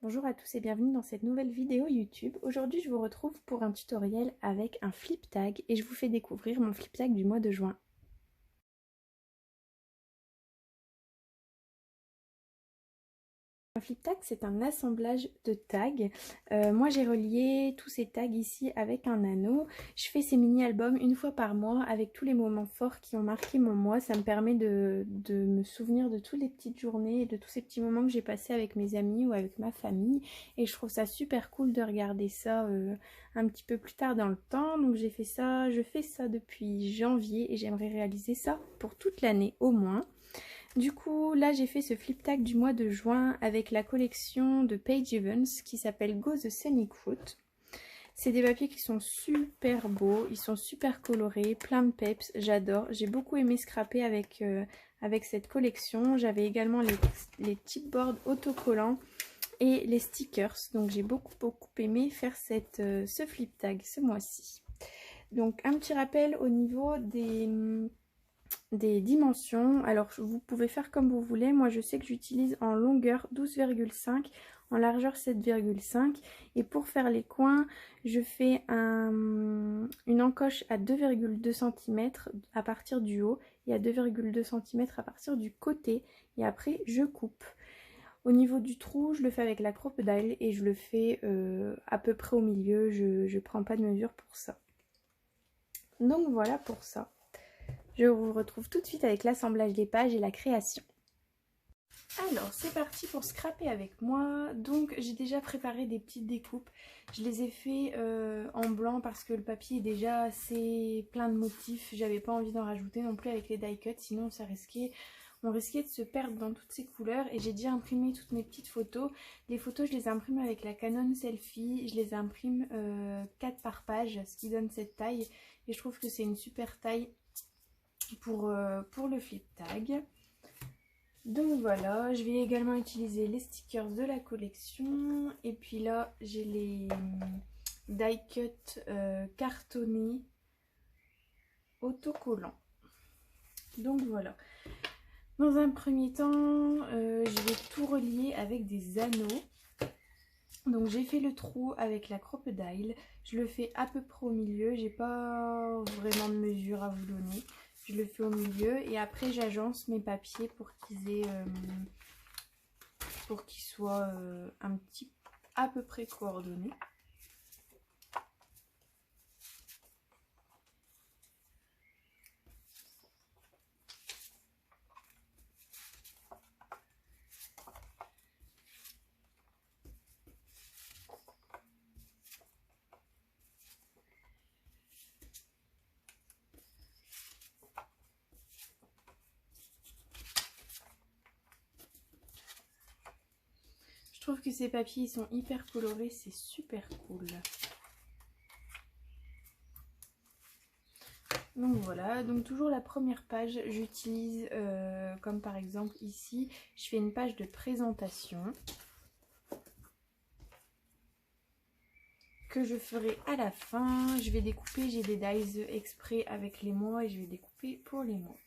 Bonjour à tous et bienvenue dans cette nouvelle vidéo YouTube. Aujourd'hui je vous retrouve pour un tutoriel avec un flip tag et je vous fais découvrir mon flip tag du mois de juin. Un flip tag, c'est un assemblage de tags. Moi j'ai relié tous ces tags ici avec un anneau. Je fais ces mini-albums une fois par mois avec tous les moments forts qui ont marqué mon mois. Ça me permet de me souvenir de toutes les petites journées et de tous ces petits moments que j'ai passés avec mes amis ou avec ma famille. Et je trouve ça super cool de regarder ça un petit peu plus tard dans le temps. Donc je fais ça depuis janvier et j'aimerais réaliser ça pour toute l'année au moins. Du coup, là j'ai fait ce flip tag du mois de juin avec la collection de Paige Evans qui s'appelle Go the Scenic Route. C'est des papiers qui sont super beaux, ils sont super colorés, plein de peps, j'adore. J'ai beaucoup aimé scraper avec cette collection. J'avais également les chipboards autocollants et les stickers. Donc j'ai beaucoup aimé faire ce flip tag ce mois-ci. Donc un petit rappel au niveau des dimensions. Alors vous pouvez faire comme vous voulez. Moi je sais que j'utilise en longueur 12,5, en largeur 7,5 et pour faire les coins je fais une encoche à 2,2 cm à partir du haut et à 2,2 cm à partir du côté et après je coupe. Au niveau du trou je le fais avec la crocodile et je le fais à peu près au milieu, je prends pas de mesure pour ça. Donc voilà pour ça. Je vous retrouve tout de suite avec l'assemblage des pages et la création. Alors c'est parti pour scraper avec moi. Donc j'ai déjà préparé des petites découpes. Je les ai fait en blanc parce que le papier est déjà assez plein de motifs. J'avais pas envie d'en rajouter non plus avec les die cuts, sinon on risquait de se perdre dans toutes ces couleurs. Et j'ai déjà imprimé toutes mes petites photos. Les photos je les imprime avec la Canon Selfie. Je les imprime 4 par page, ce qui donne cette taille. Et je trouve que c'est une super taille pour le flip tag. Donc voilà, je vais également utiliser les stickers de la collection et puis là j'ai les die cut cartonnés autocollants. Donc voilà, dans un premier temps je vais tout relier avec des anneaux. Donc j'ai fait le trou avec la crocodile, je le fais à peu près au milieu, j'ai pas vraiment de mesure à vous donner. Je le fais au milieu et après j'agence mes papiers pour qu'ils soient à peu près coordonnés. Je trouve que ces papiers ils sont hyper colorés, c'est super cool. Donc voilà, donc toujours la première page, j'utilise comme par exemple ici, je fais une page de présentation que je ferai à la fin. Je vais découper, j'ai des dies exprès avec les mois et je vais découper pour les mois.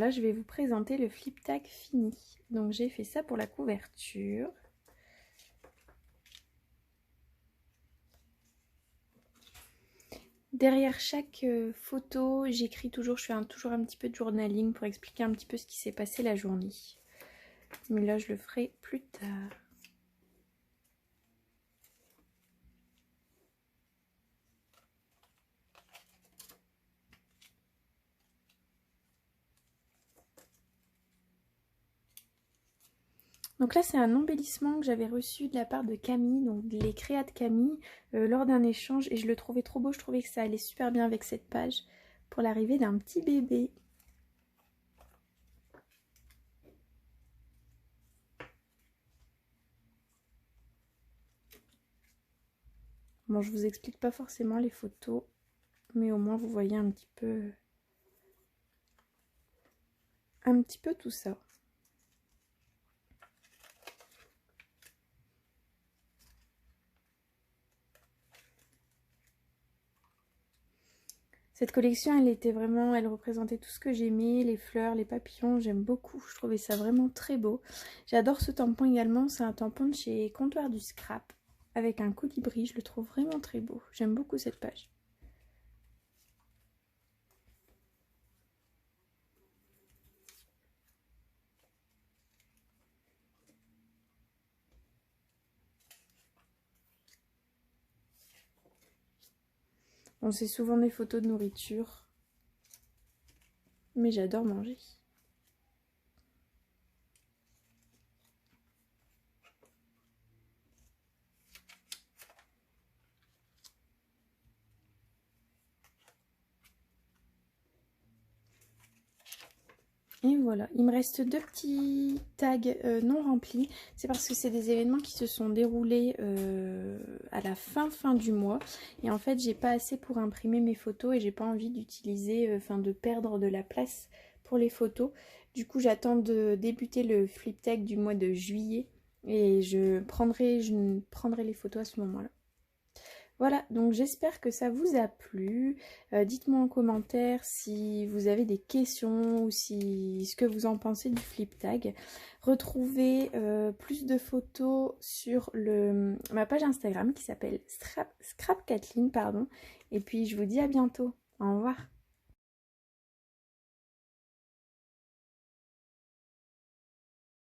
là, je vais vous présenter le flip tag fini. Donc j'ai fait ça pour la couverture. Derrière chaque photo, j'écris toujours, je fais toujours un petit peu de journaling pour expliquer un petit peu ce qui s'est passé la journée. Mais là, je le ferai plus tard. Donc là, c'est un embellissement que j'avais reçu de la part de Camille, donc les créas de Camille, lors d'un échange. Et je le trouvais trop beau, je trouvais que ça allait super bien avec cette page pour l'arrivée d'un petit bébé. Bon, je vous explique pas forcément les photos, mais au moins vous voyez un petit peu tout ça. Cette collection, elle représentait tout ce que j'aimais, les fleurs, les papillons, j'aime beaucoup. Je trouvais ça vraiment très beau. J'adore ce tampon également, c'est un tampon de chez Comptoir du Scrap avec un colibri, je le trouve vraiment très beau. J'aime beaucoup cette page. Bon, c'est souvent des photos de nourriture, mais j'adore manger. Et voilà, il me reste 2 petits tags non remplis. C'est parce que c'est des événements qui se sont déroulés à la fin du mois. Et en fait, j'ai pas assez pour imprimer mes photos et j'ai pas envie d'utiliser, de perdre de la place pour les photos. Du coup, j'attends de débuter le flip tag du mois de juillet et je prendrai les photos à ce moment-là. Voilà, donc j'espère que ça vous a plu. Dites-moi en commentaire si vous avez des questions ou ce que vous en pensez du flip tag. Retrouvez plus de photos sur ma page Instagram qui s'appelle Scrap Kathleen, pardon. Et puis je vous dis à bientôt. Au revoir.